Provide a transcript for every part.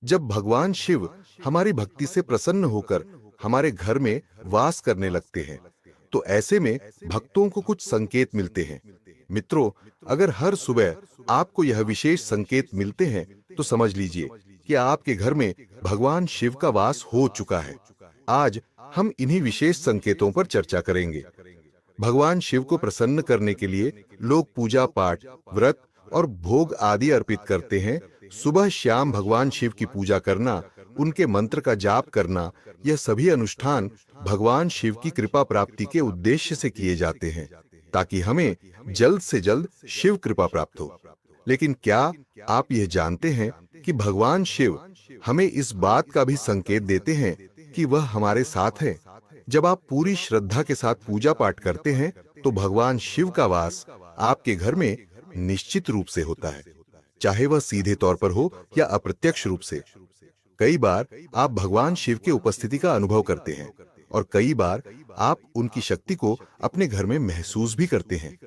जब भगवान शिव हमारी भक्ति से प्रसन्न होकर हमारे घर में वास करने लगते हैं, तो ऐसे में भक्तों को कुछ संकेत मिलते हैं। मित्रों, अगर हर सुबह आपको यह विशेष संकेत मिलते हैं, तो समझ लीजिए कि आपके घर में भगवान शिव का वास हो चुका है। आज हम इन्हीं विशेष संकेतों पर चर्चा करेंगे। भगवान शिव को प्रसन्न करने के लिए लोग पूजा पाठ, व्रत और भोग आदि अर्पित करते हैं। सुबह शाम भगवान शिव की पूजा करना, उनके मंत्र का जाप करना, यह सभी अनुष्ठान भगवान शिव की कृपा प्राप्ति के उद्देश्य से किए जाते हैं, ताकि हमें जल्द से जल्द शिव कृपा प्राप्त हो। लेकिन क्या आप यह जानते हैं कि भगवान शिव हमें इस बात का भी संकेत देते हैं कि वह हमारे साथ है? जब आप पूरी श्रद्धा के साथ पूजा पाठ करते हैं, तो भगवान शिव का वास आपके घर में निश्चित रूप से होता है, चाहे वह सीधे तौर पर हो या अप्रत्यक्ष रूप से। कई बार आप भगवान शिव की उपस्थिति का अनुभव करते हैं और कई बार आप उनकी शक्ति को अपने घर में महसूस भी करते हैं।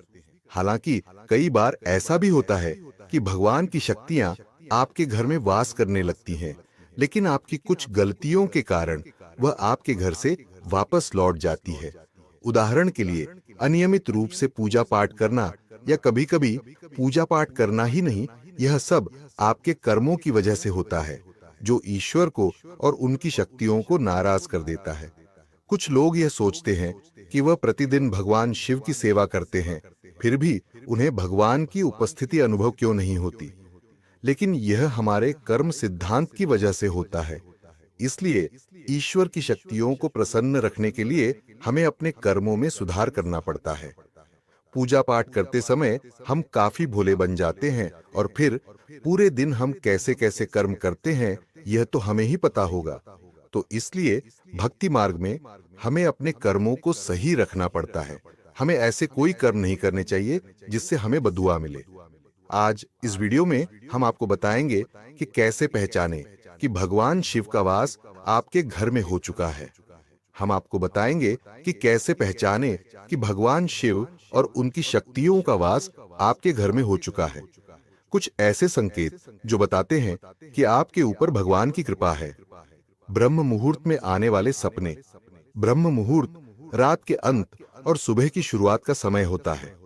हालांकि कई बार ऐसा भी होता है कि भगवान की शक्तियां आपके घर में वास करने लगती हैं, लेकिन आपकी कुछ गलतियों के कारण वह आपके घर से वापस लौट जाती है। उदाहरण के लिए, अनियमित रूप से पूजा पाठ करना या कभी-कभी पूजा पाठ करना ही नहीं, यह सब आपके कर्मों की वजह से होता है, जो ईश्वर को और उनकी शक्तियों को नाराज कर देता है। कुछ लोग यह सोचते हैं कि वह प्रतिदिन भगवान शिव की सेवा करते हैं, फिर भी उन्हें भगवान की उपस्थिति अनुभव क्यों नहीं होती? लेकिन यह हमारे कर्म सिद्धांत की वजह से होता है। इसलिए ईश्वर की शक्तियों को प्रसन्न रखने के लिए हमें अपने कर्मों में सुधार करना पड़ता है। पूजा पाठ करते समय हम काफी भोले बन जाते हैं और फिर पूरे दिन हम कैसे कैसे कर्म करते हैं, यह तो हमें ही पता होगा। तो इसलिए भक्ति मार्ग में हमें अपने कर्मों को सही रखना पड़ता है। हमें ऐसे कोई कर्म नहीं करने चाहिए जिससे हमें बदुआ मिले। आज इस वीडियो में हम आपको बताएंगे कि कैसे पहचानें कि भगवान शिव का वास आपके घर में हो चुका है। हम आपको बताएंगे कि कैसे पहचानें कि भगवान शिव और उनकी शक्तियों का वास आपके घर में हो चुका है। कुछ ऐसे संकेत जो बताते हैं कि आपके ऊपर भगवान की कृपा है। ब्रह्म मुहूर्त में आने वाले सपने। ब्रह्म मुहूर्त रात के अंत और सुबह की शुरुआत का समय होता है।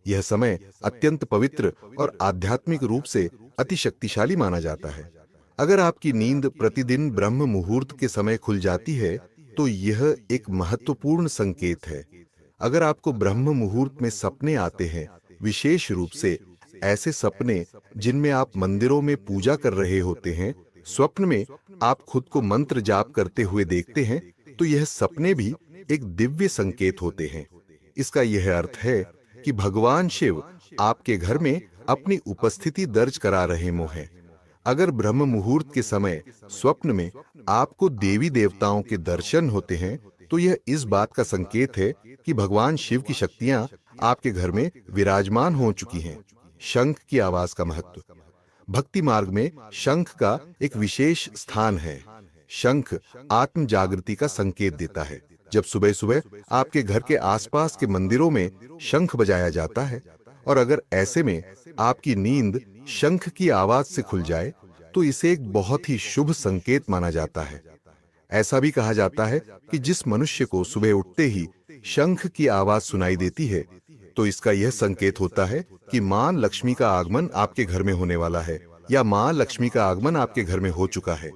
यह समय अत्यंत पवित्र और आध्यात्मिक रूप से अति शक्तिशाली माना जाता है। अगर आपकी नींद प्रतिदिन ब्रह्म मुहूर्त के समय खुल जाती है, तो यह एक महत्वपूर्ण संकेत है। अगर आपको ब्रह्म मुहूर्त में सपने आते हैं, विशेष रूप से ऐसे सपने जिनमें आप मंदिरों में पूजा कर रहे होते हैं, स्वप्न में आप खुद को मंत्र जाप करते हुए देखते हैं, तो यह सपने भी एक दिव्य संकेत होते हैं। इसका यह अर्थ है कि भगवान शिव आपके घर में अपनी उपस्थिति दर्ज करा रहे हैं। अगर ब्रह्म मुहूर्त के समय स्वप्न में आपको देवी देवताओं के दर्शन होते हैं, तो यह इस बात का संकेत है कि भगवान शिव की शक्तियां आपके घर में विराजमान हो चुकी हैं। शंख की आवाज का महत्व। भक्ति मार्ग में शंख का एक विशेष स्थान है। शंख आत्म जागृति का संकेत देता है। जब सुबह सुबह आपके घर के आसपास के मंदिरों में शंख बजाया जाता है और अगर ऐसे में आपकी नींद शंख की आवाज से खुल जाए, तो इसे एक बहुत ही शुभ संकेत माना जाता है। ऐसा भी कहा जाता है कि जिस मनुष्य को सुबह उठते ही शंख की आवाज सुनाई देती है, तो इसका यह संकेत होता है कि मां लक्ष्मी का आगमन आपके घर में होने वाला है या मां लक्ष्मी का आगमन आपके घर में हो चुका है।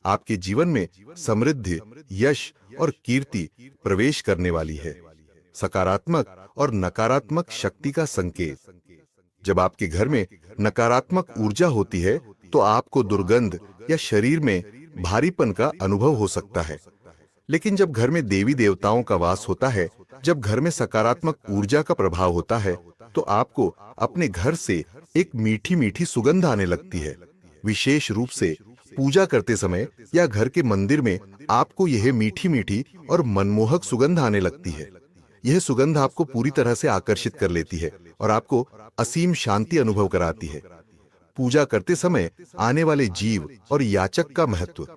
आपके जीवन में समृद्धि, यश और कीर्ति प्रवेश करने वाली है। सकारात्मक और नकारात्मक शक्ति का संकेत। जब आपके घर में नकारात्मक ऊर्जा होती है, तो आपको दुर्गंध या शरीर में भारीपन का अनुभव हो सकता है। लेकिन जब घर में देवी देवताओं का वास होता है, जब घर में सकारात्मक ऊर्जा का प्रभाव होता है, तो आपको अपने घर से एक मीठी मीठी सुगंध आने लगती है। विशेष रूप से पूजा करते समय या घर के मंदिर में आपको यह मीठी मीठी और मनमोहक सुगंध आने लगती है। यह सुगंध आपको पूरी तरह से आकर्षित कर लेती है और आपको असीम शांति अनुभव कराती है। पूजा करते समय आने वाले जीव और याचक का महत्व।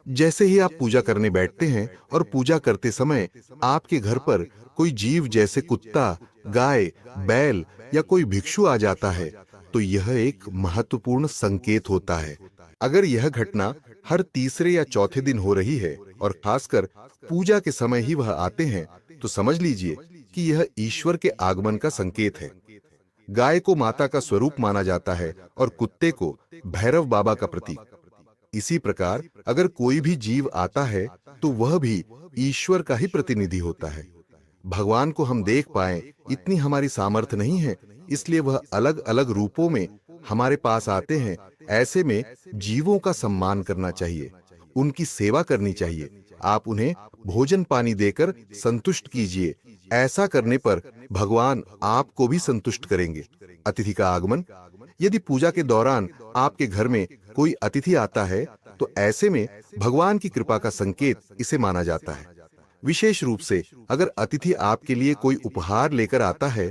जैसे ही आप पूजा करने बैठते हैं और पूजा करते समय आपके घर पर कोई जीव जैसे कुत्ता, गाय, बैल या कोई भिक्षु आ जाता है, तो यह एक महत्वपूर्ण संकेत होता है। अगर यह घटना हर तीसरे या चौथे दिन हो रही है और खासकर पूजा के समय ही वह आते हैं, तो समझ लीजिए कि यह ईश्वर के आगमन का संकेत है। गाय को माता का स्वरूप माना जाता है और कुत्ते को भैरव बाबा का प्रतीक। इसी प्रकार अगर कोई भी जीव आता है तो वह भी ईश्वर का ही प्रतिनिधि होता है। भगवान को हम देख पाएं इतनी हमारी सामर्थ्य नहीं है, इसलिए वह अलग अलग रूपों में हमारे पास आते हैं। ऐसे में जीवों का सम्मान करना चाहिए, उनकी सेवा करनी चाहिए। आप उन्हें भोजन पानी देकर संतुष्ट कीजिए। ऐसा करने पर भगवान आपको भी संतुष्ट करेंगे। अतिथि का आगमन। यदि पूजा के दौरान आपके घर में कोई अतिथि आता है तो ऐसे में भगवान की कृपा का संकेत इसे माना जाता है। विशेष रूप से अगर अतिथि आपके लिए कोई उपहार लेकर आता है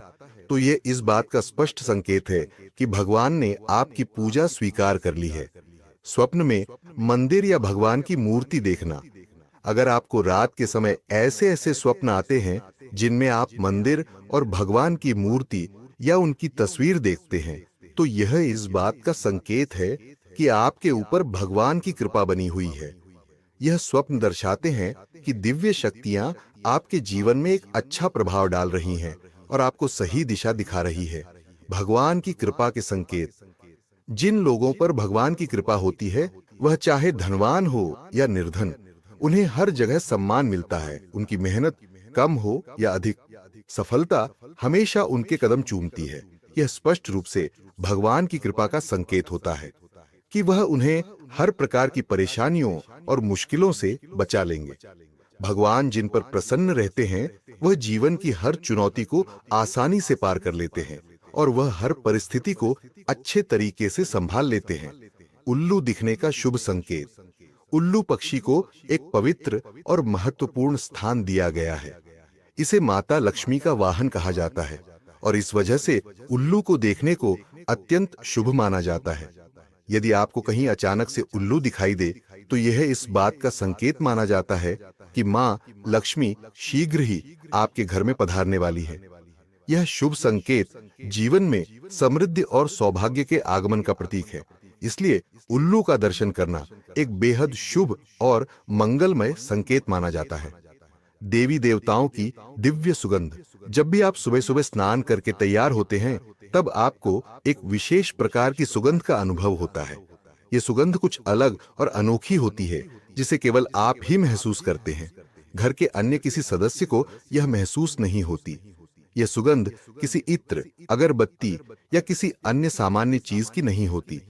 तो यह इस बात का स्पष्ट संकेत है कि भगवान ने आपकी पूजा स्वीकार कर ली है। स्वप्न में मंदिर या भगवान की मूर्ति देखना। अगर आपको रात के समय ऐसे ऐसे स्वप्न आते हैं जिनमें आप मंदिर और भगवान की मूर्ति या उनकी तस्वीर देखते हैं, तो यह इस बात का संकेत है कि आपके ऊपर भगवान की कृपा बनी हुई है। यह स्वप्न दर्शाते हैं कि दिव्य शक्तियां आपके जीवन में एक अच्छा प्रभाव डाल रही हैं और आपको सही दिशा दिखा रही है। भगवान की कृपा के संकेत। जिन लोगों पर भगवान की कृपा होती है, वह चाहे धनवान हो या निर्धन, उन्हें हर जगह सम्मान मिलता है। उनकी मेहनत कम हो या अधिक, सफलता हमेशा उनके कदम चूमती है। यह स्पष्ट रूप से भगवान की कृपा का संकेत होता है कि वह उन्हें हर प्रकार की परेशानियों और मुश्किलों से बचा लेंगे। भगवान जिन पर प्रसन्न रहते हैं, वह जीवन की हर चुनौती को आसानी से पार कर लेते हैं और वह हर परिस्थिति को अच्छे तरीके से संभाल लेते हैं। उल्लू दिखने का शुभ संकेत। उल्लू पक्षी को एक पवित्र और महत्वपूर्ण स्थान दिया गया है। इसे माता लक्ष्मी का वाहन कहा जाता है और इस वजह से उल्लू को देखने को अत्यंत शुभ माना जाता है। यदि आपको कहीं अचानक से उल्लू दिखाई दे तो यह इस बात का संकेत माना जाता है कि मां लक्ष्मी शीघ्र ही आपके घर में पधारने वाली है। यह शुभ संकेत जीवन में समृद्धि और सौभाग्य के आगमन का प्रतीक है। इसलिए उल्लू का दर्शन करना एक बेहद शुभ और मंगलमय संकेत माना जाता है। देवी देवताओं की दिव्य सुगंध। जब भी आप सुबह सुबह स्नान करके तैयार होते हैं, तब आपको एक विशेष प्रकार की सुगंध का अनुभव होता है। यह सुगंध कुछ अलग और अनोखी होती है, जिसे केवल आप ही महसूस करते हैं। घर के अन्य किसी सदस्य को यह महसूस नहीं होती। यह सुगंध किसी इत्र, अगरबत्ती या किसी अन्य सामान्य चीज की नहीं होती,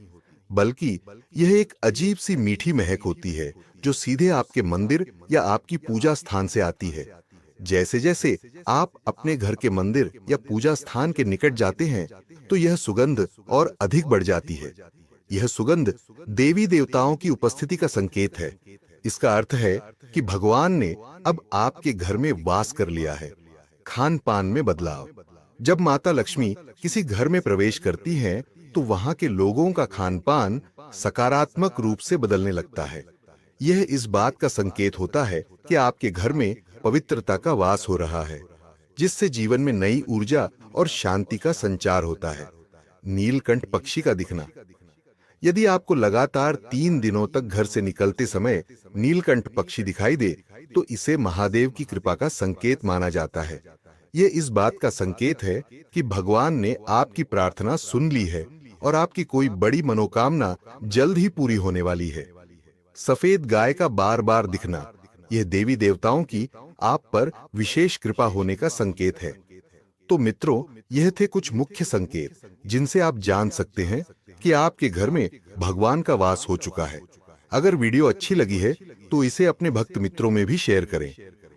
बल्कि यह एक अजीब सी मीठी महक होती है जो सीधे आपके मंदिर या आपकी पूजा स्थान से आती है। जैसे जैसे आप अपने घर के मंदिर या पूजा स्थान के निकट जाते हैं, तो यह सुगंध और अधिक बढ़ जाती है। यह सुगंध देवी देवताओं की उपस्थिति का संकेत है। इसका अर्थ है कि भगवान ने अब आपके घर में वास कर लिया है। खान पान में बदलाव। जब माता लक्ष्मी किसी घर में प्रवेश करती हैं, तो वहां के लोगों का खान पान सकारात्मक रूप से बदलने लगता है। यह इस बात का संकेत होता है कि आपके घर में पवित्रता का वास हो रहा है, जिससे जीवन में नई ऊर्जा और शांति का संचार होता है। नीलकंठ पक्षी का दिखना। यदि आपको लगातार 3 दिनों तक घर से निकलते समय नीलकंठ पक्षी दिखाई दे, तो इसे महादेव की कृपा का संकेत माना जाता है। यह इस बात का संकेत है कि भगवान ने आपकी प्रार्थना सुन ली है और आपकी कोई बड़ी मनोकामना जल्द ही पूरी होने वाली है। सफेद गाय का बार बार दिखना। यह देवी देवताओं की आप पर विशेष कृपा होने का संकेत है। तो मित्रों, यह थे कुछ मुख्य संकेत जिनसे आप जान सकते हैं कि आपके घर में भगवान का वास हो चुका है। अगर वीडियो अच्छी लगी है तो इसे अपने भक्त मित्रों में भी शेयर करें।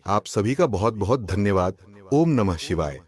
आप सभी का बहुत बहुत धन्यवाद। ओम नमः शिवाय।